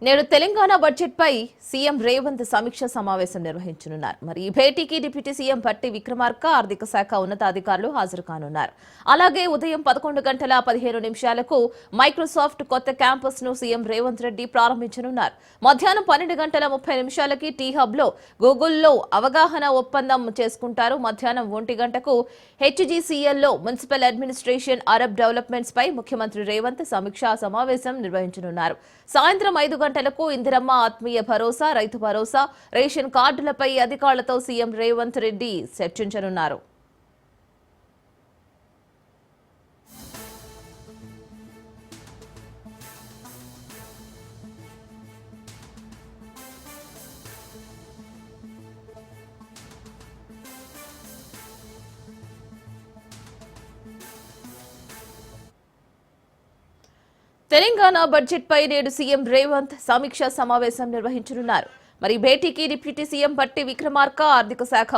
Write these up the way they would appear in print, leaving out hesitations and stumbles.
నేడు తెలంగాణ బడ్జెట్ పై సీఎం రేవంత్ సమీక్ష సమావేశం నిర్వహించనున్నారు. మరి ఈ భేటీకి డిప్యూటీ సీఎం భట్టి విక్రమార్క, ఆర్థిక శాఖ ఉన్నతాధికారులు హాజరు కానున్నారు. అలాగే ఉదయం 11:15 మైక్రోసాఫ్ట్ కొత్త క్యాంపస్ ను సీఎం రేవంత్ రెడ్డి ప్రారంభించనున్నారు. మధ్యాహ్నం 12:30 టీ హబ్ లో గూగుల్లో అవగాహన ఒప్పందం చేసుకుంటారు. మధ్యాహ్నం 1 గంటకు హెచ్జీసీఎల్ లో మున్సిపల్ అడ్మినిస్ట్రేషన్ అరబ్ డెవలప్మెంట్స్ పై ముఖ్యమంత్రి రేవంత్ సమీక్షా సమావేశం నిర్వహించనున్నారు. సాయంత్రం 5 గంటలకు ఇందిరమ్మ ఆత్మీయ భరోసా, రైతు భరోసా, రేషన్ కార్డులపై అధికారులతో సీఎం రేవంత్ రెడ్డి చర్చించనున్నారు. తెలంగాణ బడ్జెట్ పై నేడు సీఎం రేవంత్ సమీక్షా సమావేశం నిర్వహించనున్నారు. మరి భేటీకి డిప్యూటీ సీఎం భట్టి విక్రమార్క, ఆర్థిక శాఖ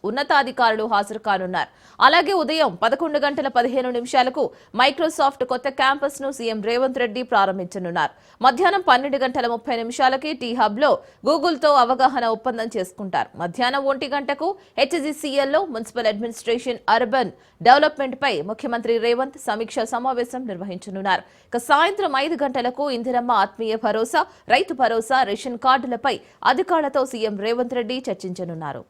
ఉన్నతాధికారులు హాజరు కానున్నారు. అలాగే ఉదయం 11:15 మైక్రోసాఫ్ట్ కొత్త క్యాంపస్ ను సీఎం రేవంత్ రెడ్డి ప్రారంభించనున్నారు. మధ్యాహ్నం 12:30 టీ హబ్ లో గూగుల్ తో అవగాహన ఒప్పందం చేసుకుంటారు. మధ్యాహ్నం 1 గంటకు హెచ్జీసీఎల్ లో మున్సిపల్ అడ్మినిస్ట్రేషన్ అర్బన్ డెవలప్మెంట్ పై ముఖ్యమంత్రి రేవంత్ సమీక్షా సమావేశం నిర్వహించనున్నారు. ఇక సాయంత్రం 5 గంటలకు ఇందిరమ్మ ఆత్మీయ భరోసా, రైతు భరోసా, రేషన్ కార్డులపై అధికారులతో సీఎం రేవంత్ రెడ్డి చర్చించనున్నారు.